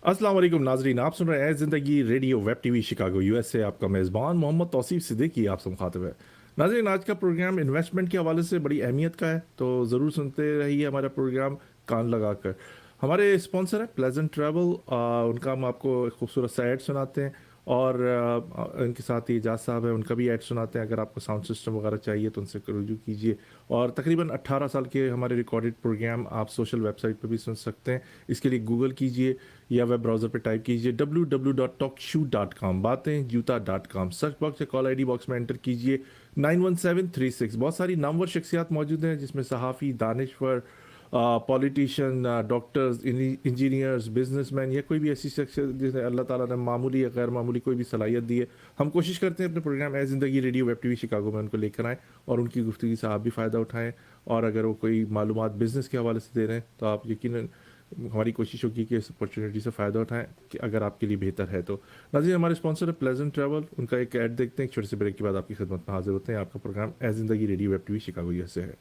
अस्सलाम वालेकुम नाजरीन, आप सुन रहे हैं ज़िंदगी radio web TV Chicago US से। आपका मेज़बान मोहम्मद तौसीफ सिद्दीकी आपसे मुखातिब है। नाजरीन, आज का प्रोग्राम इन्वेस्टमेंट के हवाले से बड़ी अहमियत का है, तो ज़रूर सुनते रहिए हमारा प्रोग्राम कान लगाकर। हमारे स्पॉन्सर हैं प्लेजेंट ट्रैवल। उनका हम आपको एक खूबसूरत सा ऐड सुनाते हैं, और इनके साथ ही एजाज साहब हैं, उनका भी ऐड सुनाते हैं। अगर आपको साउंड सिस्टम वगैरह चाहिए तो उनसे रुजू कीजिए। और तकरीबन 18 साल के हमारे रिकॉर्डेड प्रोग्राम आप सोशल वेबसाइट पर भी सुन सकते हैं। इसके लिए गूगल कीजिए या वेब ब्राउज़र पर टाइप कीजिए www.talkshoe.com, बातें जूता .com। सर्च बॉक्स या कॉल आईडी बॉक्स में एंटर कीजिए 91736। बहुत सारी नामवर शख्सियात मौजूद हैं, जिसमें सहाफ़ी, दानिश्वर, पॉलिटिशियन, डॉक्टर्स, इंजीनियर्स, बिजनेसमैन, या कोई भी ऐसी शख्सियत जिसे अल्लाह ताला ने मामूली या गैर मामूली कोई भी सलाहियत दी है। हम कोशिश करते हैं अपने प्रोग्राम ए ज़िंदगी रेडियो वेब टीवी शिकागो में उनको लेकर आएँ, और उनकी गुफ्तगू से आप भी फ़ायदा उठाएँ। और अगर वो कोई मालूमात बिज़नेस के हवाले से दे रहे हैं तो आप यकीनन, हमारी कोशिश होगी कि इस अपॉर्चुनिटी से फ़ायदा उठाएं कि अगर आपके लिए बेहतर है तो। नाज़रीन, हमारे स्पॉन्सर है प्लेजेंट ट्रैवल। उनका एक ऐड देखते हैं, एक छोटे से ब्रेक के बाद आपकी खिदमत में हाजिर होते हैं। आपका प्रोग्राम ए ज़िंदगी radio web TV Chicago USA है।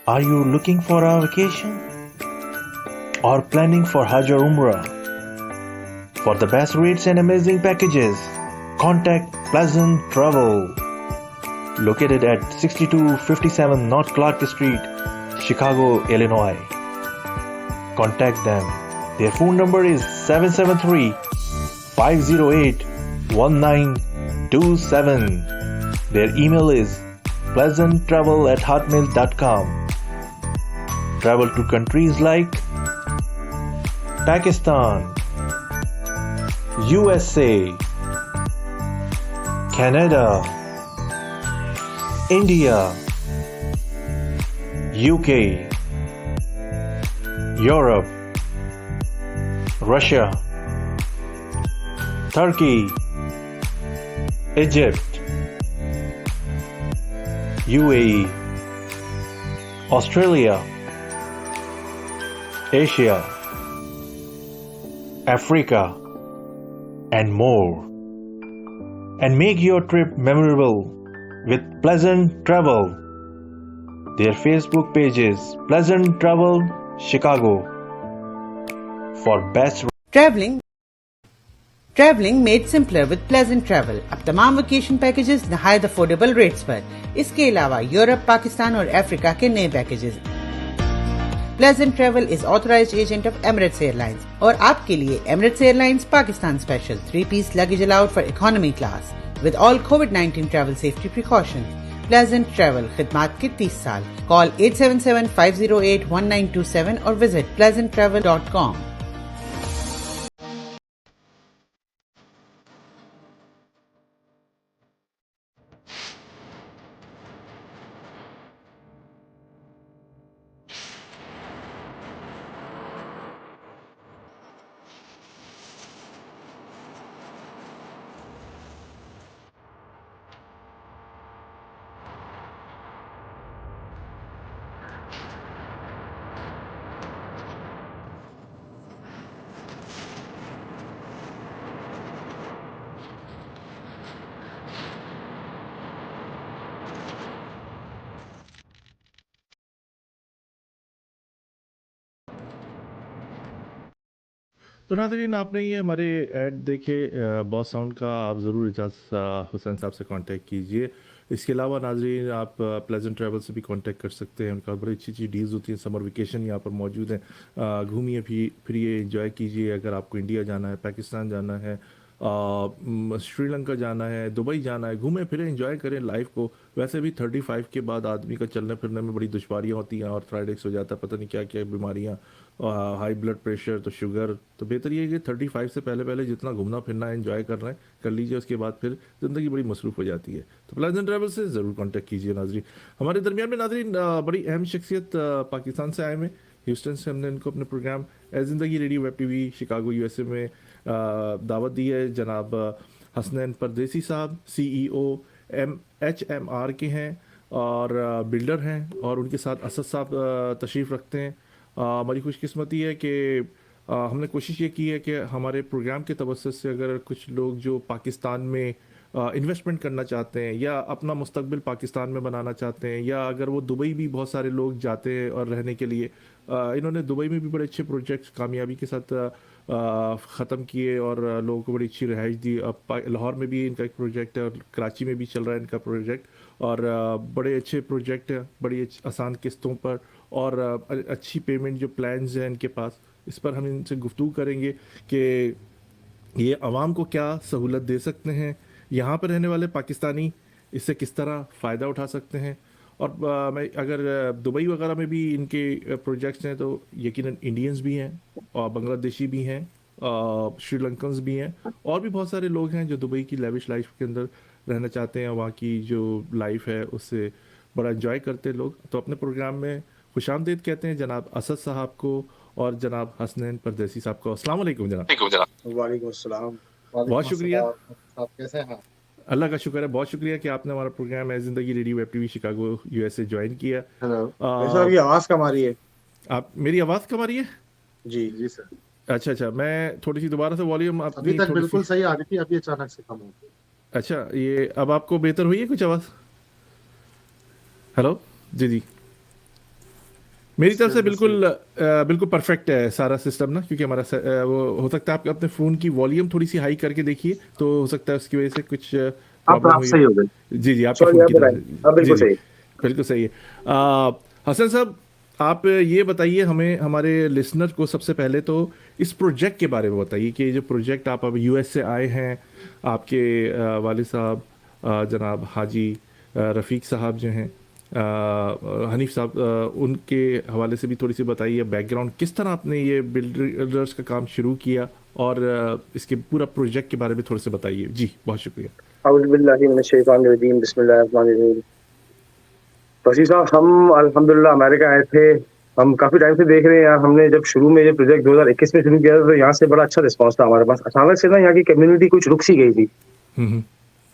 Are you looking for a vacation or planning for Hajj or Umrah? For the best rates and amazing packages, contact Pleasant Travel, located at 6257 North Clark Street, Chicago, Illinois. Contact them. Their phone number is 773-508-1927. Their email is pleasanttravel@hotmail.com. Travel to countries like Pakistan, USA, Canada, India, UK, Europe, Russia, Turkey, Egypt, UAE, Australia, Asia, Africa, and more. And make your trip memorable with Pleasant Travel. Their Facebook page is Pleasant Travel Chicago for best. Travelling made simpler with pleasant travel. अब तमाम vacation packages नहायत affordable rates पर। इसके अलावा Europe, Pakistan और Africa के नए packages. Pleasant travel is authorised agent of Emirates airlines और आपके लिए Emirates airlines Pakistan special 3-piece luggage allowed for economy class with all कोविड-19 travel safety precautions. Pleasant travel खिदमात के 30 साल। कॉल 877-508-1927 और विजिट pleasanttravel.com। तो नाज़रीन, आपने ये हमारे ऐड देखे बॉस साउंड का, आप ज़रूर एजाज हुसैन साहब से कांटेक्ट कीजिए। इसके अलावा नाज़रीन, आप प्लेजेंट ट्रैवल से भी कांटेक्ट कर सकते हैं। उनका बड़ी अच्छी अच्छी डील्स होती हैं। समर वेकेशन यहाँ पर मौजूद हैं। घूमिए फिरिए, एंजॉय कीजिए। अगर आपको इंडिया जाना है, पाकिस्तान जाना है, श्रीलंका जाना है, दुबई जाना है, घूमें फिरें, एंजॉय करें लाइफ को। वैसे भी 35 के बाद आदमी का चलने फिरने में बड़ी दुश्वारियाँ होती हैं, और थायराइड्स हो जाता है, पता नहीं क्या क्या बीमारियाँ, हाई ब्लड प्रेशर, तो शुगर। तो बेहतर ये है कि 35 से पहले पहले जितना घूमना फिरना एंजॉय कर रहे हैं कर लीजिए। उसके बाद फिर ज़िंदगी बड़ी मसरूफ़ हो जाती है। तो प्लेजेंट ट्रैवल से ज़रूर कांटेक्ट कीजिए नाजरीन। हमारे दरमियान में नाजरीन बड़ी अहम शख्सियत पाकिस्तान से आए हुए। ह्यूस्टन से हमने इनको अपने प्रोग्राम ए ज़िंदगी radio web TV Chicago USA में दावत दी है। जनाब हसनैन परदेसी साहब CEO HMR के हैं, और बिल्डर हैं, और उनके साथ असद साहब तशरीफ़ रखते हैं। हमारी खुशकिस्मती है कि हमने कोशिश ये की है कि हमारे प्रोग्राम के तवज्जुह से अगर कुछ लोग जो पाकिस्तान में इन्वेस्टमेंट करना चाहते हैं या अपना मुस्तकबिल पाकिस्तान में बनाना चाहते हैं, या अगर वो दुबई भी बहुत सारे लोग जाते हैं और रहने के लिए, इन्होंने दुबई में भी बड़े अच्छे प्रोजेक्ट्स कामयाबी के साथ ख़त्म किए और लोगों को बड़ी अच्छी रिहाइश दी। अब लाहौर में भी इनका एक प्रोजेक्ट है और कराची में भी चल रहा है इनका प्रोजेक्ट, और बड़े अच्छे प्रोजेक्ट हैं, बड़ी आसान किस्तों पर, और अच्छी पेमेंट जो प्लान्स हैं इनके पास। इस पर हम इनसे गुफ्तगू करेंगे कि ये आवाम को क्या सहूलत दे सकते हैं, यहाँ पर रहने वाले पाकिस्तानी इससे किस तरह फ़ायदा उठा सकते हैं। और मैं अगर दुबई वगैरह में भी इनके प्रोजेक्ट्स हैं तो यकीनन इंडियंस भी हैं और बांग्लादेशी भी हैं, श्रीलंकन्स भी हैं, और भी बहुत सारे लोग हैं जो दुबई की लेविश लाइफ के अंदर रहना चाहते हैं, वहाँ की जो लाइफ है उससे बड़ा एंजॉय करते हैं लोग। तो अपने प्रोग्राम में खुशामदीद कहते हैं जनाब असद साहब को और जनाब हसनैन परदेसी साहब को। अस्सलाम वालेकुम जनाब। वालेकुम अस्सलाम। बहुत शुक्रिया। आप कैसे हैं? अल्लाह का शुक्र है, बहुत शुक्रिया कि आपने हमारा प्रोग्राम है ज़िंदगी radio web TV Chicago USA join किया। हेलो। वैसे आपकी आवाज़ कम आ रही है। आप मेरी आवाज़ कम आ रही है? जी जी सर। अच्छा अच्छा, मैं थोड़ी सी दोबारा से वॉल्यूम अभी अपनी तक बिल्कुल सही आ रही थी, अभी अचानक से कम हो गई। अच्छा, ये अब आपको बेहतर हुई है कुछ आवाज़? हेलो जी जी, मेरी तरफ से बिल्कुल बिल्कुल परफेक्ट है सारा सिस्टम ना, क्योंकि हमारा वो हो सकता है आप अपने फ़ोन की वॉल्यूम थोड़ी सी हाई करके देखिए, तो हो सकता है उसकी वजह से कुछ प्रॉब्लम आप हुई सही हो। हो गए। जी जी, आपके सॉरी, फ़ोन आप की तरफ बताएं। से। अब बिल्कुल जी जी, सही। बिल्कुल सही है। हसन साहब, आप ये बताइए हमें, हमारे लिसनर को सबसे पहले तो इस प्रोजेक्ट के बारे में बताइए कि ये जो प्रोजेक्ट आप अब यूएस से आए हैं, आपके वालिद साहब जनाब हाजी रफ़ीक साहब जो हैं, हनीफ साहब, उनके हवाले से भी थोड़ी सी बताइए बैकग्राउंड, किस तरह आपने ये बिल्डर्स का काम शुरू किया, और इसके पूरा प्रोजेक्ट के बारे में थोड़े से बताइए। जी बहुत शुक्रिया। औज़ु बिल्लाहि मिनश शैतानिर रजीम, बिस्मिल्लाहिर रहमानिर रहीम। वसी साहब, हम अल्हम्दुलिल्लाह अमेरिका आए थे। हम काफ़ी टाइम से देख रहे हैं यार। हमने जब शुरू में ये प्रोजेक्ट 2021 में शुरू किया था तो यहाँ से बड़ा अच्छा रिस्पॉन्स था हमारे पास। अचानक से ना यहाँ की कम्युनिटी कुछ रुक सी गई थी। हम्म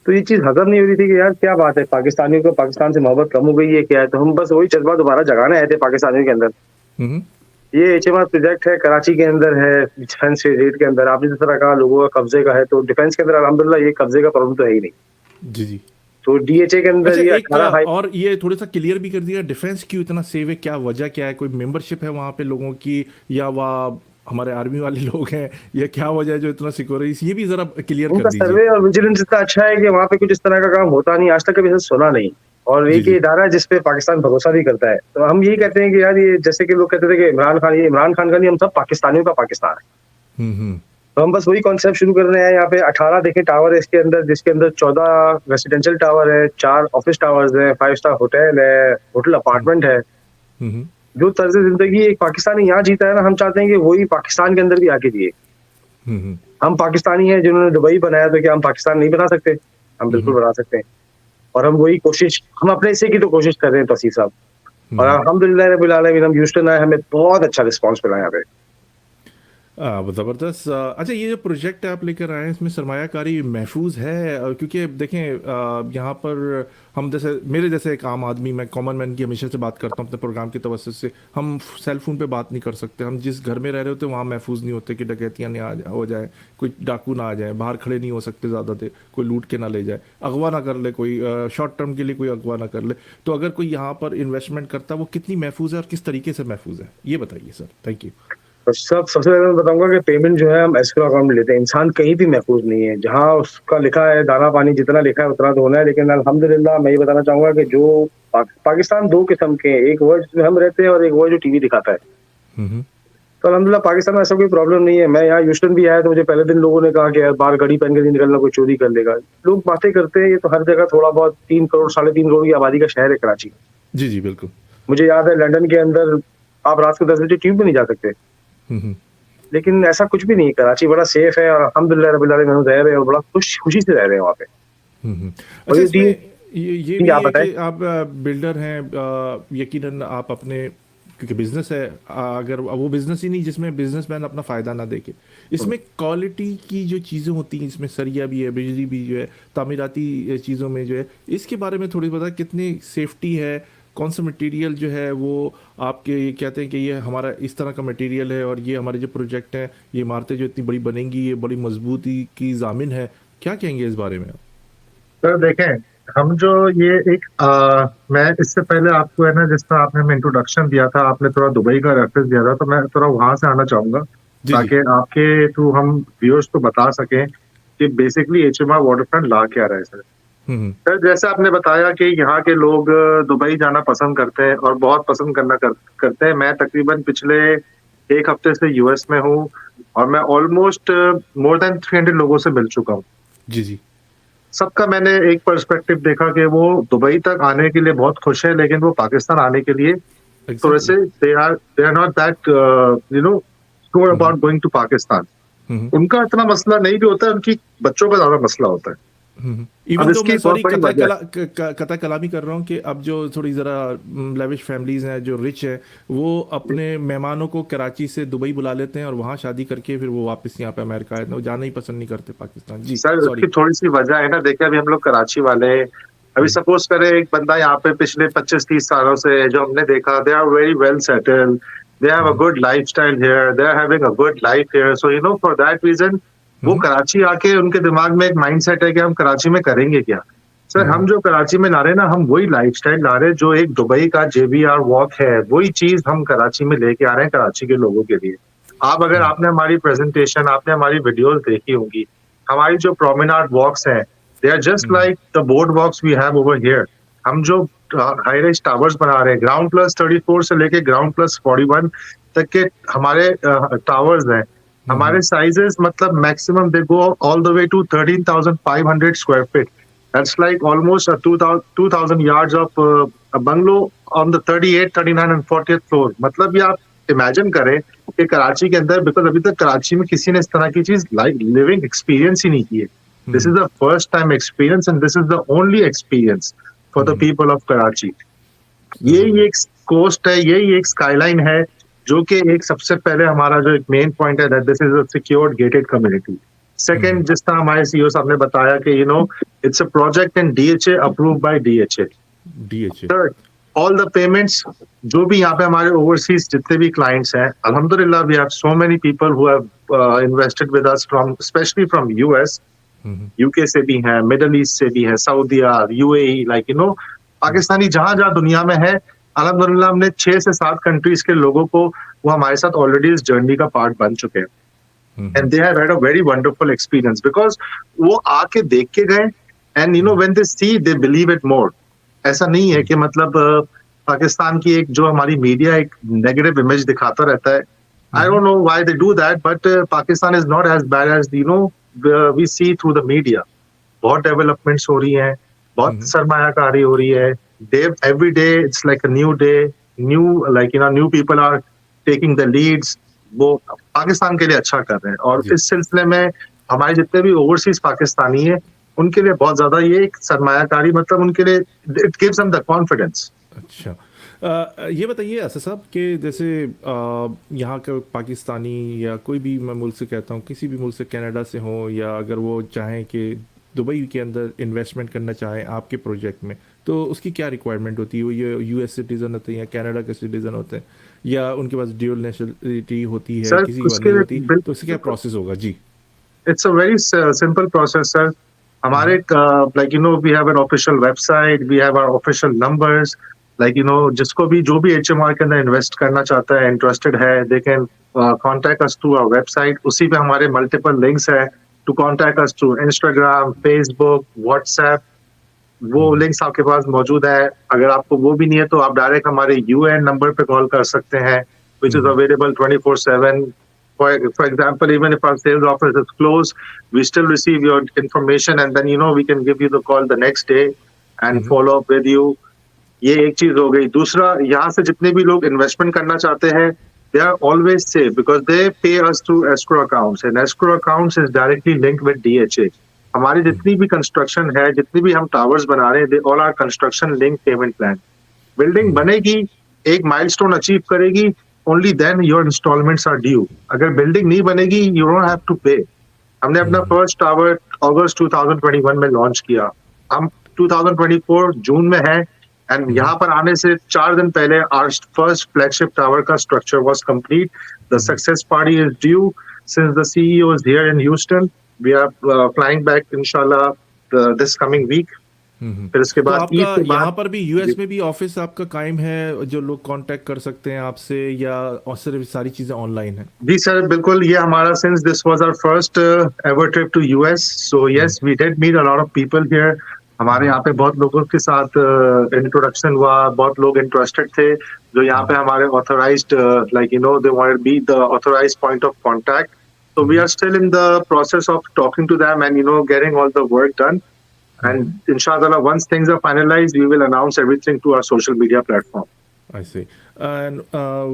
तो ये चीज़ हज़म नहीं हो रही थी कि यार क्या बात है, पाकिस्तानियों को पाकिस्तान से मोहब्बत कम हो गई है क्या है। तो हम बस वही जज्बा दोबारा जगाने आए थे पाकिस्तानियों के अंदर। हम्म ये एचएमआर प्रोजेक्ट है, कराची के अंदर है, डिफेंस रेट के अंदर। आपने जिस तरह कहा लोगों का कब्जे का है, तो डिफेंस के अंदर अल्हम्दुलिल्लाह ये कब्जे का प्रॉब्लम तो है ही नहीं। जी जी। तो डीएचए के अंदर अच्छा, ये एक 18 हाई। और ये थोड़ा सा क्लियर भी कर दिया, डिफेंस क्यों इतना सेव है, क्या वजह क्या है, कोई मेंबरशिप है वहाँ पे लोगों की, या वह हमारे आर्मी वाले लोग हैं, या क्या वजह है जो इतना सिक्योरिटी, ये भी जरा क्लियर कर उनका दीजिए। सर्वे और विजिलेंस इतना अच्छा है कि वहाँ पे कुछ इस तरह का काम होता नहीं, आज तक कभी ऐसा सुना नहीं। और जी एक जी। ये इदारा है जिसपे पाकिस्तान भरोसा भी करता है। तो हम यही कहते हैं कि यार ये जैसे कि लोग कहते थे कि इमरान खान, ये इमरान खान का नहीं, हम सब पाकिस्तानियों का पाकिस्तान है। हम्म। तो हम बस वही कॉन्सेप्ट शुरू कर रहे हैं। यहाँ पे 18 देखें टावर है इसके अंदर, जिसके अंदर 14 रेसिडेंशियल टावर है, 4 ऑफिस टावर्स है, 5 स्टार होटल है, होटल अपार्टमेंट है। हम्म जो तर्ज जिंदगी एक पाकिस्तानी यहाँ जीता है ना, हम चाहते हैं कि वही पाकिस्तान के अंदर भी आके जिए। हम्म हम पाकिस्तानी हैं जिन्होंने दुबई बनाया, तो क्या हम पाकिस्तान नहीं बना सकते? हम बिल्कुल बना सकते हैं। और हम वही कोशिश, हम अपने हिस्से की तो कोशिश कर रहे हैं तौसीफ साहब। और अल्हम्दुलिल्लाह रब्बिल आलमीन, हम ह्यूस्टन आए, हमें बहुत अच्छा रिस्पॉन्स मिला यहाँ पे। ज़बरदस्त। अच्छा, ये जो प्रोजेक्ट आप लेकर आए हैं इसमें सरमायाकारी महफूज है, क्योंकि देखें यहाँ पर हम जैसे मेरे जैसे एक आम आदमी, मैं कॉमन मैन की हमेशा से बात करता हूँ अपने प्रोग्राम की तवज्जो से, हम सेल फोन पे बात नहीं कर सकते, हम जिस घर में रह रहे होते हैं वहाँ महफूज नहीं होते कि डकैतियाँ नहीं हो जाए, कोई डाकू ना आ जाए, बाहर खड़े नहीं हो सकते ज़्यादा देर, कोई लूट के ना ले जाए, अगवा ना कर ले कोई, शॉर्ट टर्म के लिए कोई अगवा ना कर ले। तो अगर कोई यहाँ पर इन्वेस्टमेंट करता है वो कितनी महफूज है और किस तरीके से महफूज है, ये बताइए सर। Thank you. तो सबसे पहले मैं बताऊंगा कि पेमेंट जो है हम एस्क्रो अकाउंट में लेते हैं। इंसान कहीं भी महफूज नहीं है, जहाँ उसका लिखा है दाना पानी जितना लिखा है उतना तो होना है। लेकिन अल्हम्दुलिल्लाह मैं ये बताना चाहूंगा कि जो पाकिस्तान दो किस्म के हैं, एक वो जिसमें हम रहते हैं और एक वो जो टीवी दिखाता है। तो अल्हम्दुलिल्लाह पाकिस्तान में ऐसा कोई प्रॉब्लम नहीं है। मैं यहाँ ह्यूस्टन भी आया तो मुझे पहले दिन लोगों ने कहा कि यार बाहर घड़ी पहन के नहीं निकलना, कोई चोरी कर लेगा। लोग बातें करते हैं, ये तो हर जगह थोड़ा बहुत 3 करोड़ 3.5 करोड़ की आबादी का शहर है कराची। जी जी बिल्कुल। मुझे याद है लंदन के अंदर आप रात को 10 बजे ट्यूब में नहीं जा सकते। लेकिन ऐसा कुछ भी नहीं, कराची बड़ा सेफ है और अल्हम्दुलिल्लाह रब्बिल आलमीन रह रहे हैं और बड़ा खुशी से रह रहे हैं वहाँ पे। अच्छा, इसमें ये भी आप है बताएं। कि आप बिल्डर हैं, यकीनन आप अपने, क्योंकि बिजनेस है, अगर वो बिजनेस ही नहीं जिसमें बिजनेसमैन अपना फ़ायदा ना देखे, इसमें क्वालिटी की जो चीज़ें होती हैं, इसमें सरिया भी है, बिजली भी जो है, तामीराती चीज़ों में जो है, इसके बारे में थोड़ी बता, कितनी सेफ्टी है, कौन सा मटेरियल जो है वो आपके, ये कहते हैं कि ये हमारा इस तरह का मटेरियल है और ये हमारे जो प्रोजेक्ट हैं, ये इमारतें जो इतनी बड़ी बनेंगी ये बड़ी मजबूती की जामिन है, क्या कहेंगे इस बारे में आप? सर देखें, हम जो ये एक मैं इससे पहले आपको है ना, जिस तरह आपने हमें इंट्रोडक्शन दिया था, आपने थोड़ा दुबई का रेफरेंस दिया था, तो मैं थोड़ा वहां से आना चाहूंगा जी जी ताकि आपके थ्रू हम व्यूअर्स को बता सकें कि बेसिकली एचएमआर वाटरफ्रंट ला क्या रहा है सर। हम्म सर जैसे आपने बताया कि यहाँ के लोग दुबई जाना पसंद करते हैं और बहुत पसंद करते हैं। मैं तकरीबन पिछले एक हफ्ते से यूएस में हूँ और मैं ऑलमोस्ट मोर देन 300 लोगों से मिल चुका हूँ। जी जी सबका मैंने एक पर्सपेक्टिव देखा कि वो दुबई तक आने के लिए बहुत खुश है, लेकिन वो पाकिस्तान आने के लिए थोड़े एग्जैक्टली से they are not that sure about going to Pakistan. उनका इतना मसला नहीं भी होता है, उनकी बच्चों का ज्यादा मसला होता है। इवन अब तो इसकी मैं बहुत सॉरी बड़ी वजह है। कता कलामी कर रहा हूँ कि अब जो थोड़ी ज़रा लेविश फैमिलीज हैं जो रिच हैं वो अपने मेहमानों को कराची से दुबई बुला लेते हैं और वहाँ शादी करके फिर वो वापस यहाँ पे अमेरिका आए, वो जाना ही पसंद नहीं करते पाकिस्तान। जी सर सॉरी। उसकी थोड़ी सी वजह है ना। देखिए अभी हम लोग कराची वाले हैं। अभी सपोज करें एक बंदा यहाँ पे पिछले 25-30 सालों से है, जो हमने देखा they are very well settled, they have a good lifestyle here, they are having a good life here, so for that reason वो कराची आके उनके दिमाग में एक माइंडसेट है कि हम कराची में करेंगे क्या। सर हम जो कराची में ला रहे हैं ना, हम वही लाइफस्टाइल ला रहे हैं जो एक दुबई का जेबीआर वॉक है, वही चीज हम कराची में लेके आ रहे हैं कराची के लोगों के लिए। आप अगर आपने हमारी प्रेजेंटेशन, आपने हमारी वीडियोस देखी होंगी, हमारी जो प्रोमेनाड वॉक्स हैं, they are just like the board walks we have over here. हम जो हाई राइज टावर्स बना रहे हैं, ग्राउंड प्लस 34 से लेके ग्राउंड प्लस 41 तक के हमारे टावर्स हैं। हमारे साइजेस मतलब maximum they go all the way to 13,500 square feet. That's like almost 2,000 yards of bungalow on the 38, 39 and 40th floor. मतलब ये आप इमेजिन करें कि कराची के अंदर, बिकॉज अभी तक कराची में किसी ने इस तरह की चीज लाइक लिविंग एक्सपीरियंस ही नहीं की है। This is the first time experience and this is the only experience for the people of Karachi. ये एक कोस्ट है, ये एक स्काईलाइन है, जो कि एक सबसे पहले हमारा जो एक मेन पॉइंट है, that this is a secured gated community. Second, जिस तरह हमारे सीईओ साहब ने बताया कि it's a project in DHA, approved by DHA. DHA. Third, all the payments जो भी यहाँ पे हमारे ओवरसीज जितने भी क्लाइंट्स हैं, अल्हम्दुलिल्लाह we have so many people who have invested with us from specially from US, UK से भी हैं, मिडल ईस्ट से भी है, सऊदी यूएई, लाइक पाकिस्तानी जहां जहां दुनिया में है, अल्हम्दुलिल्लाह हमने 6 से 7 कंट्रीज के लोगों को वो हमारे साथ ऑलरेडी इस जर्नी का पार्ट बन चुके हैं। And they have had a very wonderful experience because वो आके देख के गए, and when they see they believe it more. ऐसा नहीं है कि मतलब पाकिस्तान की एक जो हमारी मीडिया एक नेगेटिव इमेज दिखाता रहता है। I don't know why they do that, but Pakistan is not as bad as we see through the media. बहुत डेवलपमेंट्स हो रही हैं, बहुत सरमायाकारी हो रही है। Every day it's like a new day, new people are taking the leads। वो पाकिस्तान के लिए अच्छा कर रहे हैं, और इस सिलसिले में हमारे जितने भी ओवरसीज पाकिस्तानी हैं उनके लिए बहुत ज्यादा ये एक सरमायाकारी, मतलब उनके लिए it gives them the confidence. अच्छा, ये बताइए असद साहब कि जैसे यहाँ के पाकिस्तानी या कोई भी, मैं मुल्क से कहता हूँ, किसी भी मुल्क से, कनाडा से हो, या अगर वो चाहें कि दुबई के अंदर इन्वेस्टमेंट करना चाहें आपके प्रोजेक्ट में, तो उसकी क्या रिक्वायरमेंट होती है? वो ये यूएस सिटीजन होते हैं या कनाडा के सिटीजन होते हैं, या उनके पास ड्यूल नेशनलिटी होती है, किसी की नहीं होती, तो उससे क्या प्रोसेस होगा? जी, it's a very simple process sir. हमारे we have an official website, we have our official numbers, जिसको भी जो भी एचएमआर के अंदर इन्वेस्ट करना चाहता है, इंटरेस्टेड है, they can contact us through our website. उसी पे हमारे मल्टीपल लिंक्स है to contact us through Instagram, Facebook, WhatsApp. वो लिंक्स आपके पास मौजूद है। अगर आपको वो भी नहीं है तो आप डायरेक्ट हमारे यूएन नंबर पे कॉल कर सकते हैं, which is available 24/7। For example, even if our sales office is closed, we still receive your information, and then we can give you the call the next day and follow up with you. ये एक चीज हो गई। दूसरा, यहाँ से जितने भी लोग इन्वेस्टमेंट करना चाहते हैं, they are always safe because they pay us through escrow accounts, and escrow accounts is directly linked with DHA. हमारी जितनी भी कंस्ट्रक्शन है, जितनी भी हम टावर्स बना रहे हैं, they all are construction link payment plan. Building बनेगी, एक माइलस्टोन अचीव करेगी, only then your instalments are due. अगर बिल्डिंग नहीं बनेगी, यू डोंट हैव टू पे। हमने अपना फर्स्ट टावर अगस्त 2021 में लॉन्च किया। हम 2024 जून में है, एंड यहाँ पर आने से 4 दिन पहले आवर फर्स्ट फ्लैगशिप टावर का structure was complete. The success party is due since the CEO is here in Houston. We are flying back, inshallah, this coming week. फिर उसके तो बाद आपका ईद के यहाँ बाद पर भी यूएस में भी ऑफिस आपका कायम है, जो लोग कांटेक्ट कर सकते हैं आपसे, या और सिर्फ सारी चीजें ऑनलाइन है? जी सर, बिल्कुल ये हमारा since this was our first ever trip to US, so yes we did meet a lot of people here. हमारे यहाँ पे बहुत लोगों के साथ इंट्रोडक्शन हुआ, बहुत लोग इंटरेस्टेड थे जो यहाँ पे हमारे authorised like you know they wanted be the authorised point of contact. So we are still in the process of talking to them and getting all the work done. And inshallah, once things are finalized, we will announce everything to our social media platform. I see. And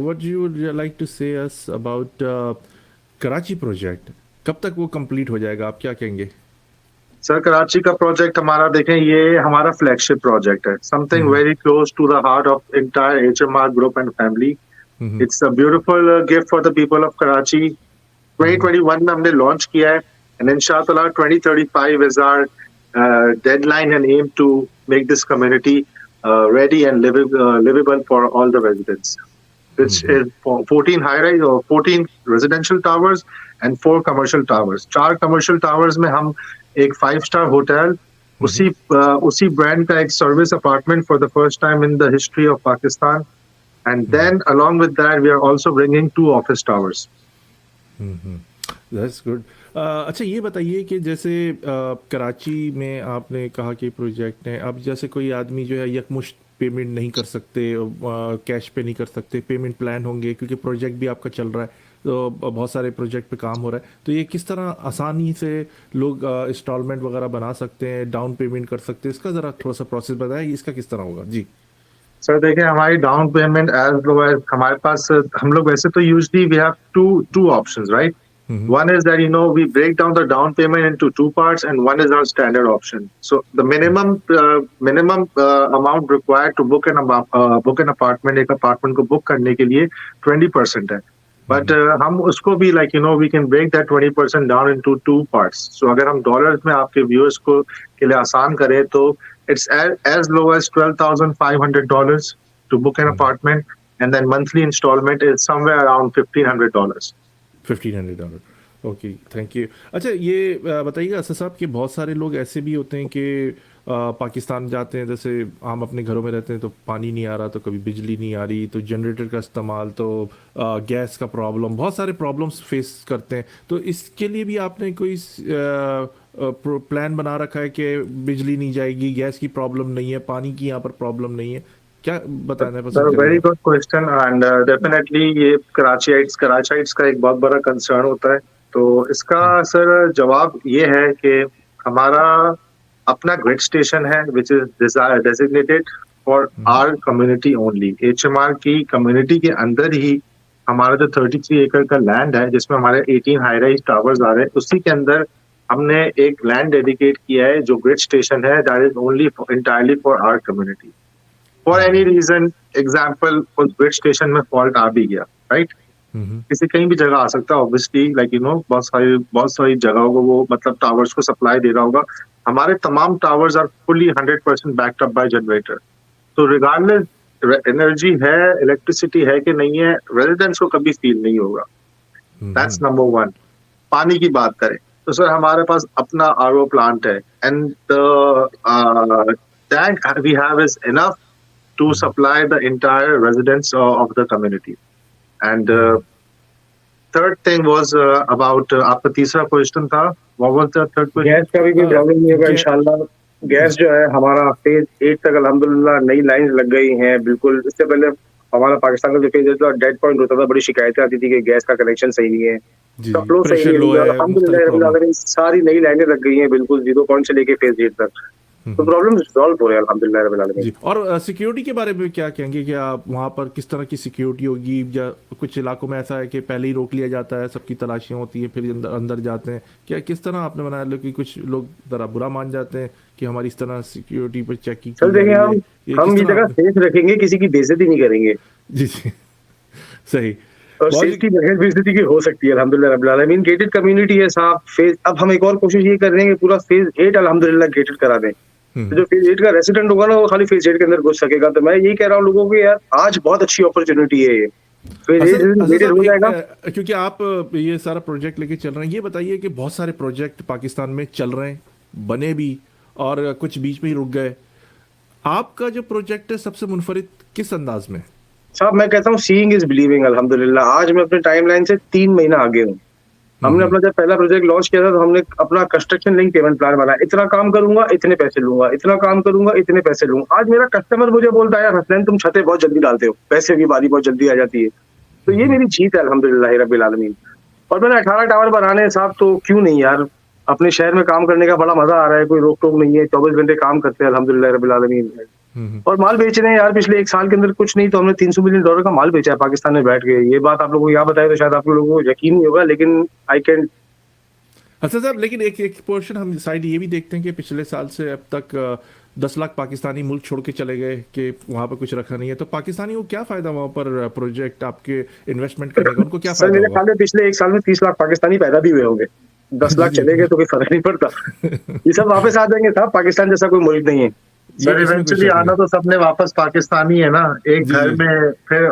what you would like to say us about Karachi project? कब तक वो complete हो जाएगा, आप क्या कहेंगे? Sir Karachi का project हमारा देखें, ये हमारा फ्लैगशिप प्रोजेक्ट है. Something very close to the heart of entire HMR group and family. It's a beautiful gift for the people of Karachi. 2021 में हमने लॉन्च किया है एंड इंशाअल्लाह 2035 is our deadline and aim to make this community ready and livable for all the residents, which is 14 high-rise or 14 residential towers and 4 commercial towers. 4 commercial towers में हम एक 5-star hotel, उसी brand का एक service apartment for the first time in the history of Pakistan, and then along with that we are also bringing 2 office towers. That's good. अच्छा ये बताइए कि जैसे कराची में आपने कहा कि प्रोजेक्ट है, अब जैसे कोई आदमी जो है यकमुश्त पेमेंट नहीं कर सकते, कैश पे नहीं कर सकते, पेमेंट प्लान होंगे क्योंकि प्रोजेक्ट भी आपका चल रहा है, तो बहुत सारे प्रोजेक्ट पे काम हो रहा है, तो ये किस तरह आसानी से लोग इंस्टॉलमेंट वगैरह बना सकते हैं, डाउन पेमेंट कर सकते हैं, इसका ज़रा थोड़ा सा प्रोसेस बताएं, इसका किस तरह होगा जी? सर देखिए, हमारी down payment as low as हमारे पास, हम लोग वैसे तो usually we have two options, right? One is that we break down the down payment into 2 parts, and one is our standard option. So the minimum amount required to book an apartment, एक apartment को book करने के लिए 20% है. But हम उसको भी we can break that 20% down into 2 parts. So अगर हम डॉलर्स में आपके व्यूअर्स को के लिए आसान करें तो it's as low as $12,500 to book an apartment, and then monthly installment is somewhere around $1,500. $1,500. Okay, thank you. अच्छा ये बताइएगा असद साहब कि बहुत सारे लोग ऐसे भी होते हैं कि पाकिस्तान जाते हैं, जैसे हम अपने घरों में रहते हैं तो पानी नहीं आ रहा, तो कभी बिजली नहीं आ रही, तो जनरेटर का इस्तेमाल, तो गैस का प्रॉब्लम, बहुत सारे प्रॉब्लम्स फेस करते हैं. तो इसके लिए भी आपने कोई प्लान बना रखा है कि बिजली नहीं जाएगी, गैस की प्रॉब्लम नहीं है, पानी की यहाँ पर प्रॉब्लम नहीं है, क्या बताना पसंद करेंगे? Very good question, and definitely ये कराचाइट्स का एक बहुत बड़ा कंसर्न होता है. तो इसका सर जवाब ये है कि हमारा अपना ग्रिड स्टेशन है which is designated for our community only. HMR की कम्युनिटी के अंदर ही हमारा जो 33 एकड़ का लैंड है, जिसमें हमारे 18 हाई राइज टावर्स आ रहे हैं, उसी के अंदर हमने एक लैंड डेडिकेट किया है जो ग्रिड स्टेशन है, that is only entirely for our community. For any reason, example, उस ग्रिड स्टेशन में फॉल्ट आ भी गया, राइट? किसी कहीं भी जगह आ सकता है, ऑब्वियसली, बहुत सारी जगहों को वो मतलब टावर्स को सप्लाई दे रहा होगा. हमारे तमाम towers are fully 100% backed up by generator. तो रिगार्डलेस एनर्जी है, इलेक्ट्रिसिटी है कि नहीं है, रेजिडेंट्स को कभी फील नहीं होगा. That's number 1. पानी की बात करें तो सर हमारे पास अपना RO प्लांट है, and the tank we have is enough to supply the entire residents of the community. And third thing was about आपका तीसरा क्वेश्चन था, what was the third question? Gas का भी कोई प्रॉब्लम नहीं होगा इंशाल्लाह. गैस जो है हमारा फेज 8 तक अल्हम्दुलिल्लाह नई लाइंस लग गई हैं. बिल्कुल, इससे पहले हमारा पाकिस्तान का जो फेज था डेड पॉइंट होता था, बड़ी शिकायतें आती थी कि गैस का कनेक्शन सही नहीं है, सप्लाई सही नहीं है. अल्हम्दुलिल्लाह सारी नई लाइनें लग गई हैं, बिल्कुल 0 पॉइंट से लेके फेज 8 तक. तो प्रॉब्लम सॉल्व हो रहे हैं अल्हम्दुलिल्लाह रब्बिल आलमीन. और सिक्योरिटी के बारे में क्या कहेंगे कि आप वहाँ पर किस तरह की सिक्योरिटी होगी, या कुछ इलाकों में ऐसा है कि पहले ही रोक लिया जाता है, सबकी तलाशियां होती है, फिर अंदर जाते हैं, क्या किस तरह आपने बनाया लो कि कुछ लोग जरा बुरा मान जाते हैं कि हमारी इस तरह सिक्योरिटी पर चेकिंग? सर देखिए, हम ये जगह सेफ रखेंगे, किसी की बेइज्जती नहीं करेंगे. जी सही. और सेफ्टी बगैर बेइज्जती की हो सकती है अल्हम्दुलिल्लाह रब्बिल आलमीन. गेटेड कम्युनिटी है साहब. फेज अब हम एक और कोशिश ये कर रहे हैं कि पूरा फेज 8 अल्हम्दुलिल्लाह गेटेड करा दें. तो जो फेज 8 का रेसिडेंट होगा ना, वो खाली फेज 8 के अंदर घुस सकेगा. तो मैं यही कह रहा हूँ लोगों को, यार आज बहुत अच्छी अपॉर्चुनिटी है ये. फेज 8 गेटेड हो जाएगा. क्योंकि आप ये सारा प्रोजेक्ट लेके चल रहे हैं, ये बताइए कि बहुत सारे प्रोजेक्ट पाकिस्तान में चल रहे हैं, बने भी, और कुछ बीच में ही रुक गए। आपका जो प्रोजेक्ट है सबसे मुनफरिद किस अंदाज में? साहब मैं कहता हूँ सीइंग इज बिलीविंग। अल्हम्दुलिल्लाह आज मैं अपने टाइमलाइन से 3 महीना आगे हूँ। हमने अपना जब पहला प्रोजेक्ट लॉन्च किया था तो हमने अपना कंस्ट्रक्शन लिंक पेमेंट प्लान बनाया, इतना काम करूंगा इतने पैसे लूंगा, इतना काम करूंगा इतने पैसे लूंगा। आज मेरा कस्टमर मुझे बोलता है यार हसनैन तुम छतें बहुत जल्दी डालते हो, पैसे की बारी बहुत जल्दी आ जाती है। तो ये मेरी जीत है अल्हम्दुलिल्लाह रब्बिल आलमीन। और मैंने 18 टावर बनाने हैं साहब, तो क्यों नहीं यार, अपने शहर में काम करने का बड़ा मजा आ रहा है, कोई रोक टोक नहीं है, 24 घंटे काम करते हैं अल्हम्दुलिल्लाह रब्बिल आलमीन। और माल बेच रहे हैं यार, पिछले 1 साल के अंदर कुछ नहीं तो हमने $300 मिलियन का माल बेचा है पाकिस्तान में बैठ के। ये बात आप लोगों को यहाँ बताए तो शायद आप लोगों को यकीन नहीं होगा, लेकिन आई कैन। अच्छा साहब, लेकिन एक पोर्शन हम साइड ये भी देखते हैं कि पिछले साल से अब तक 10 लाख पाकिस्तानी मुल्क छोड़ के चले गए कि वहाँ पर कुछ रखा नहीं है। तो पाकिस्तानी को क्या फायदा वहाँ पर प्रोजेक्ट आपके इन्वेस्टमेंट करने का, उनको क्या सर फायदा मेरे होगा? ख्याल में पिछले 1 साल में 30 लाख पाकिस्तानी पैदा भी हुए होंगे। 10 लाख चले गए तो कोई फर्क नहीं पड़ता, ये सब वापस आ जाएंगे साहब। पाकिस्तान जैसा कोई मुल्क नहीं है। सर इवेंचुअली आना तो सबने वापस पाकिस्तानी है ना, एक घर में फिर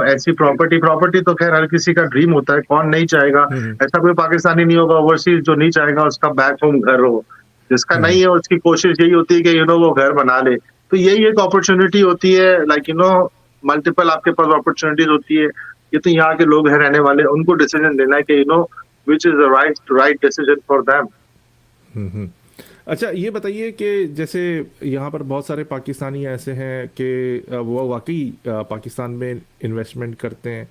ऐसी प्रॉपर्टी तो खैर हर किसी का ड्रीम होता है, कौन नहीं चाहेगा। ऐसा कोई पाकिस्तानी नहीं होगा ओवरसीज जो नहीं चाहेगा उसका बैक होम घर हो। जिसका नहीं है उसकी कोशिश यही होती है कि वो घर बना ले। तो यही एक अपॉर्चुनिटी होती है, लाइक मल्टीपल आपके पास अपॉर्चुनिटीज होती है। ये तो यहाँ के लोग हैं रहने वाले, उनको डिसीजन लेना है कि which is the right decision for them. अच्छा ये बताइए कि जैसे यहाँ पर बहुत सारे पाकिस्तानी ऐसे हैं कि वो वाकई पाकिस्तान में इन्वेस्टमेंट करते हैं,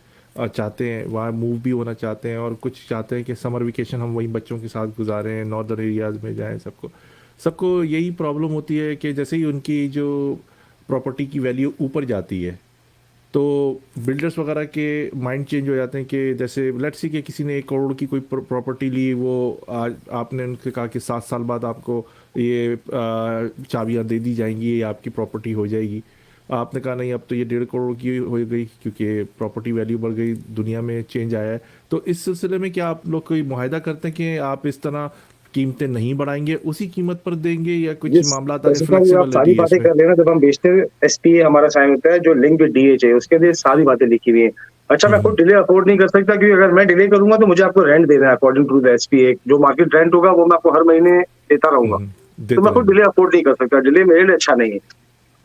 चाहते हैं वहाँ मूव भी होना चाहते हैं, और कुछ चाहते हैं कि समर वेकेशन हम वहीं बच्चों के साथ गुजारें, नॉर्दर्न एरियाज़ में जाएं। सबको यही प्रॉब्लम होती है कि जैसे ही उनकी जो प्रॉपर्टी की वैल्यू ऊपर जाती है तो बिल्डर्स वगैरह के माइंड चेंज हो जाते हैं कि जैसे लेट्स सी कि किसी ने 1 करोड़ की कोई प्रॉपर्टी ली, वो आज आपने उनसे कहा कि 7 साल बाद आपको ये चाबियां दे दी जाएंगी, ये आपकी प्रॉपर्टी हो जाएगी। आपने कहा नहीं, अब तो ये 1.5 करोड़ की हो गई क्योंकि प्रॉपर्टी वैल्यू बढ़ गई, दुनिया में चेंज आया है। तो इस सिलसिले में क्या आप लोग कोई मुआहदा करते हैं कि आप इस तरह कीमतें नहीं बढ़ाएंगे, उसी कीमत पर देंगे, या कुछ मामला आप सारी बातें कर लेना। जब हम बेचते हैं SPA हमारा साइन होता है जो लिंक विद DH है, उसके लिए सारी बातें लिखी हुई है। अच्छा मैं खुद डिले अफोर्ड नहीं कर सकता, क्योंकि अगर मैं डिले करूंगा तो मुझे आपको रेंट देना है अकॉर्डिंग टू द SPA। जो मार्केट रेंट होगा वो मैं आपको हर महीने देता रहूंगा। तो मैं खुद डिले अफोर्ड नहीं कर सकता, डिले मेरे लिए अच्छा नहीं है।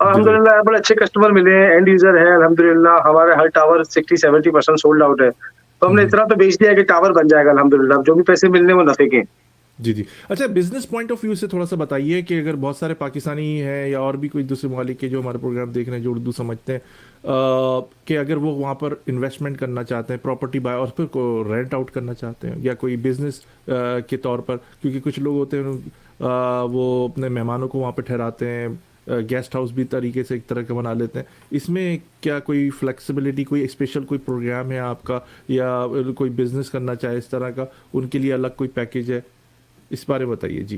अल्हम्दुलिल्लाह बड़े अच्छे कस्टमर मिले हैं, एंड यूजर है अल्हम्दुलिल्लाह। हमारे हर टावर 60-70% सोल्ड आउट है। तो हमने इतना तो बेच दिया कि टावर बन जाएगा अल्हम्दुलिल्लाह। जो भी पैसे मिलने वो नफे के। जी। अच्छा बिजनेस पॉइंट ऑफ व्यू से थोड़ा सा बताइए कि अगर बहुत सारे पाकिस्तानी हैं या और भी कोई दूसरे ममालिक के जो हमारे प्रोग्राम देख रहे हैं जो उर्दू समझते हैं, कि अगर वो वहाँ पर इन्वेस्टमेंट करना चाहते हैं, प्रॉपर्टी बाय और फिर को रेंट आउट करना चाहते हैं, या कोई बिजनेस के तौर पर, क्योंकि कुछ लोग होते हैं वो अपने मेहमानों को वहाँ पर ठहराते हैं, गेस्ट हाउस भी तरीके से एक तरह का बना लेते हैं। इसमें क्या कोई फ्लेक्सिबिलिटी, कोई स्पेशल कोई प्रोग्राम है आपका, या कोई बिजनेस करना चाहे इस तरह का, उनके लिए अलग कोई पैकेज है? इस बारे में बताइए जी।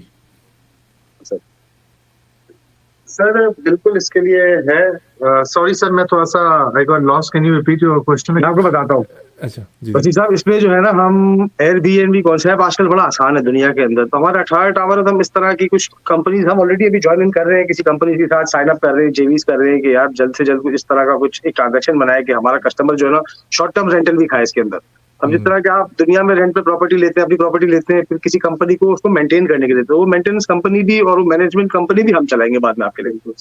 सर बिल्कुल इसके लिए है। सॉरी सर मैं थोड़ा सा I got lost, can you repeat your question? मैं आपको बताता हूँ। अच्छा जी वसीम साहब, इसमें जो है ना हम Airbnb कॉन्सेप्ट आजकल बड़ा आसान है दुनिया के अंदर। तो हमारे 18 टावर हम इस तरह की कुछ कंपनीज हम ऑलरेडी अभी ज्वाइन इन कर रहे हैं, किसी कंपनी के साथ साइन अप कर रहे हैं, JVs कर रहे हैं कि यार जल्द से जल्द इस तरह का कुछ एक ट्रांजेक्शन बनाए कि हमारा कस्टमर जो है ना शॉर्ट टर्म रेंटल भी खाए इसके अंदर। अब जिस तरह के आप दुनिया में रेंट पे प्रॉपर्टी लेते हैं, अपनी प्रॉपर्टी लेते हैं, फिर किसी कंपनी को उसको मेंटेन करने के देते हैं, वो मेंटेनेंस कंपनी भी और वो मैनेजमेंट कंपनी भी हम चलाएंगे बाद में आपके लिए।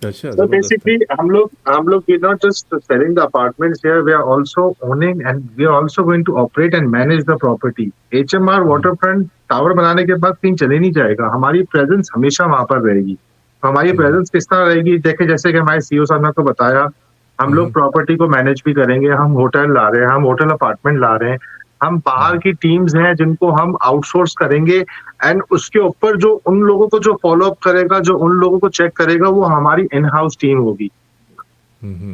अच्छा, so basically हम लोग we're not just selling the apartments here, we are also owning and we are also going to operate and manage the property. HMR waterfront tower बनाने के बाद कहीं चले नहीं जाएगा, हमारी प्रेजेंस हमेशा वहां पर रहेगी। हमारी प्रेजेंस किस तरह रहेगी, देखे जैसे कि हमारे CEO साहब ने आपको बताया, हम लोग प्रॉपर्टी को मैनेज भी करेंगे, हम होटल ला रहे हैं, हम होटल अपार्टमेंट ला रहे हैं, हम बाहर की टीम्स हैं जिनको हम आउटसोर्स करेंगे, एंड उसके ऊपर जो उन लोगों को जो फॉलो अप करेगा, जो उन लोगों को चेक करेगा, वो हमारी इन हाउस टीम होगी।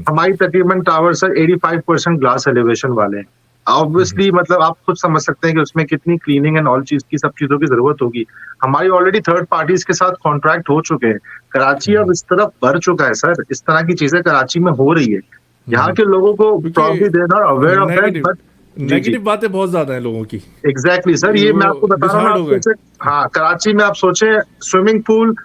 हमारी तकरीबन टावर सर 85% ग्लास एलिवेशन वाले हैं। ऑब्वियसली मतलब आप खुद समझ सकते हैं कि उसमें कितनी क्लीनिंग एंड ऑल चीज की सब चीजों की जरूरत होगी। हमारी ऑलरेडी थर्ड पार्टीज के साथ कॉन्ट्रैक्ट हो चुके हैं। कराची अब इस तरफ बढ़ चुका है सर, इस तरह की चीजें कराची में हो रही है। यहाँ के लोगों को problem they not aware of that, but negative बातें बहुत ज्यादा है लोगों की। एग्जैक्टली सर, ये मैं आपको बता रहा हूँ। हाँ, कराची में आप सोचे स्विमिंग पूल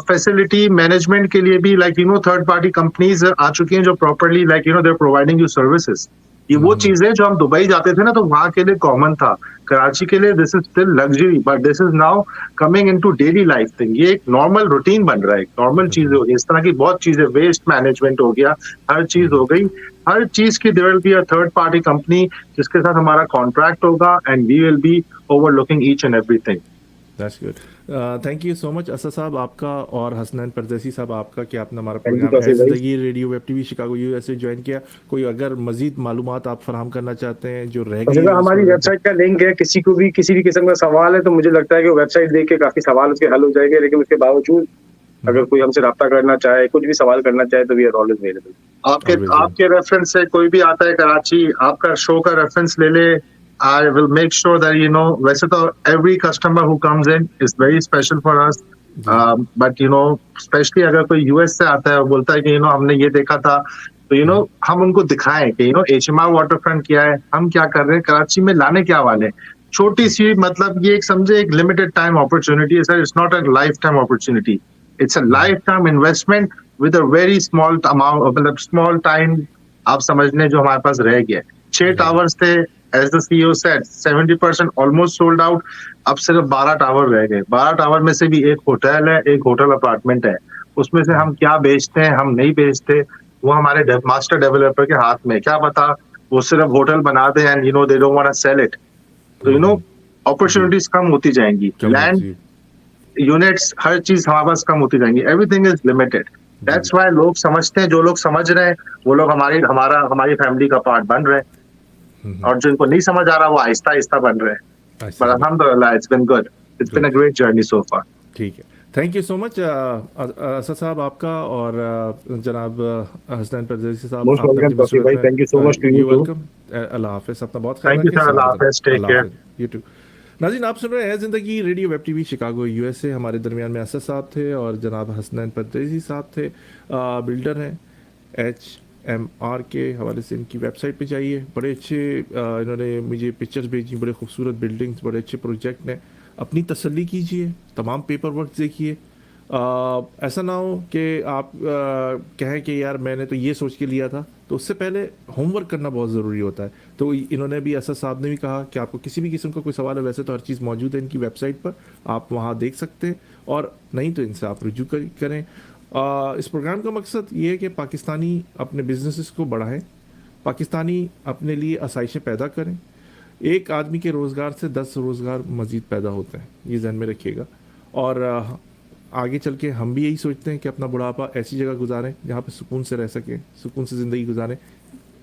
फैसिलिटी मैनेजमेंट के लिए भी थर्ड पार्टी कंपनीज आ चुकी हैं जो properly they are providing you services. ये वो चीजें जो हम दुबई जाते थे ना तो वहां के लिए कॉमन था, कराची के लिए this is still luxury, but this is now coming into daily life thing. ये एक नॉर्मल रूटीन बन रहा है, एक नॉर्मल चीज हो गई। इस तरह की बहुत चीजें, वेस्ट मैनेजमेंट हो गया, हर चीज हो गई। हर चीज की there will be a third party company जिसके साथ हमारा कॉन्ट्रैक्ट होगा, and we will be overlooking each and everything. That's good. Thank you so much Asad साहब आपका और हसनैन परदेसी साहब आपका कि आपने हमारा थैंक यू प्रोग्राम है तौसीफ भाई। ज़िंदगी radio web TV Chicago USA join किया। कोई अगर मजीद मालूमात आप फराहम करना चाहते हैं जो रह गई तौसीफ हो भाई, इस हमारी प्रोग्राम पे। वेबसाइट का लिंक है, किसी को भी किसी भी किस्म का सवाल है तो मुझे लगता है कि वो वेबसाइट देख के काफी सवाल उसके हल हो जाएंगे, लेकिन उसके बावजूद अगर कोई हमसे रब्ता करना चाहे, कुछ भी सवाल करना चाहे, तो वी आर ऑलवेज अवेलेबल। आपके ऑलवेज। आपके रेफरेंस से कोई भी आता है कराची, आपका शो का रेफरेंस ले ले, I will make sure that you know. वैसे तो every customer who comes in is very special for us, जी। बट यू नो स्पेशली अगर कोई यूएस से आता है और बोलता है कि यू नो हमने ये देखा था, तो यू नो हम उनको दिखाएं कि यू नो एचएमआर वाटरफ्रंट क्या है, हम क्या कर रहे हैं, कराची में लाने क्या वाले हैं। छोटी सी, मतलब ये एक समझे एक लिमिटेड टाइम अपॉर्चुनिटी है sir, it's not a life time opportunity, it's a life time investment with a very small amount, मतलब स्मॉल टाइम आप समझ लें जो हमारे पास रह गया। 6 टावर्स थे, as the CEO said 70% almost sold out, अब सिर्फ 12 टावर रह गए। 12 टावर में से भी एक होटल है, एक होटल अपार्टमेंट है। उसमें से हम क्या बेचते हैं, हम नहीं बेचते, वो हमारे मास्टर डेवलपर के हाथ में। क्या पता वो सिर्फ होटल बना दे and you know they don't want to sell it, तो यू नो अपॉर्चुनिटीज कम होती जाएंगी, कम लैंड होती। यूनिट्स हर चीज हमारे पास कम होती जाएंगी, everything is limited. That's why लोग समझते हैं, जो लोग समझ रहे हैं वो लोग हमारी फैमिली का पार्ट बन रहे हैं, और जिनको नहीं समझ आ रहा वो आहिस्ता आहिस्ता बन रहे हैं। ऐसे बट ही। अल्हम्दुलिल्लाह it's been good, it's been a great journey so far. ठीक है। Thank you so much Asad साहब आपका और जनाब हसनैन परदेसी साहब मोस्ट आपने वेलकम अपनी तौसीफ भाई, thank you so much to you you too. Welcome. अल्लाह हाफिज़, अपना बहुत ख्याल थैंक यू रखें, सर, अल्लाह सलामत हाफिज, रहें। टेक अल्लाह केयर। हाफिज़, यू टू। नाज़रीन आप सुन रहे हैं ज़िंदगी radio web TV Chicago USA. हमारे दरमियान में असद साहब थे और जनाब हसनैन परदेसी साहब थे, बिल्डर हैं। HMR के हवाले से इनकी वेबसाइट पे जाइए, बड़े अच्छे इन्होंने मुझे पिक्चर्स भेजी, बड़े खूबसूरत बिल्डिंग्स, बड़े अच्छे प्रोजेक्ट हैं। अपनी तसल्ली कीजिए, तमाम पेपर वर्क देखिए। ऐसा ना हो कि आप कहें कि यार मैंने तो ये सोच के लिया था, तो उससे पहले होमवर्क करना बहुत ज़रूरी होता है। तो इन्होंने भी, असद साहब ने भी कहा कि आपको किसी भी किस्म का कोई सवाल है, वैसे तो हर चीज़ मौजूद है इनकी वेबसाइट पर, आप वहाँ देख सकते हैं, और नहीं तो इनसे आप रुजू करें। इस प्रोग्राम का मकसद ये है कि पाकिस्तानी अपने बिजनेसेस को बढ़ाएं, पाकिस्तानी अपने लिए आसाइशें पैदा करें। एक आदमी के रोज़गार से 10 रोज़गार मज़ीद पैदा होते हैं, ये जहन में रखिएगा। और आगे चल के हम भी यही सोचते हैं कि अपना बुढ़ापा ऐसी जगह गुजारें जहाँ पे सुकून से रह सकें, सुकून से ज़िंदगी गुजारें।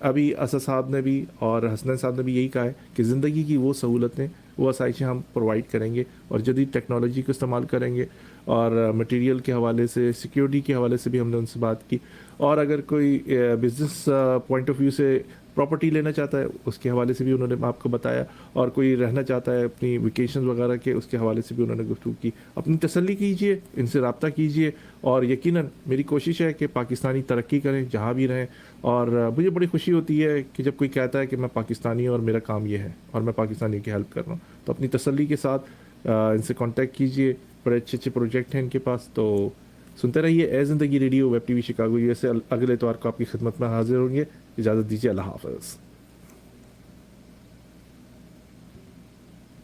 अभी असद साहब ने भी और हसनैन साहब ने भी यही कहा है कि ज़िंदगी की वो सहूलतें, वो आसाइशें हम प्रोवाइड करेंगे, और जदीद टेक्नोलॉजी को इस्तेमाल करेंगे, और मटेरियल के हवाले से, सिक्योरिटी के हवाले से भी हमने उनसे बात की। और अगर कोई बिज़नेस पॉइंट ऑफ व्यू से प्रॉपर्टी लेना चाहता है, उसके हवाले से भी उन्होंने आपको बताया, और कोई रहना चाहता है अपनी वेकेशन वगैरह के, उसके हवाले से भी उन्होंने गुफ्तगू की। अपनी तसल्ली कीजिए, इनसे रब्ता कीजिए, और यकीनन मेरी कोशिश है कि पाकिस्तानी तरक्की करें जहाँ भी रहें। और मुझे बड़ी खुशी होती है कि जब कोई कहता है कि मैं पाकिस्तानी हूँ और मेरा काम ये है और मैं पाकिस्तानियों की हेल्प कर रहा हूँ, तो अपनी तसल्ली के साथ इनसे कांटेक्ट कीजिए। बड़े अच्छे अच्छे प्रोजेक्ट हैं इनके पास। तो सुनते रहिए ए ज़िंदगी radio web TV Chicago USA. अगले इतवार को आपकी खिदमत में हाजिर होंगे। इजाज़त दीजिए, अल्लाह हाफ़िज़।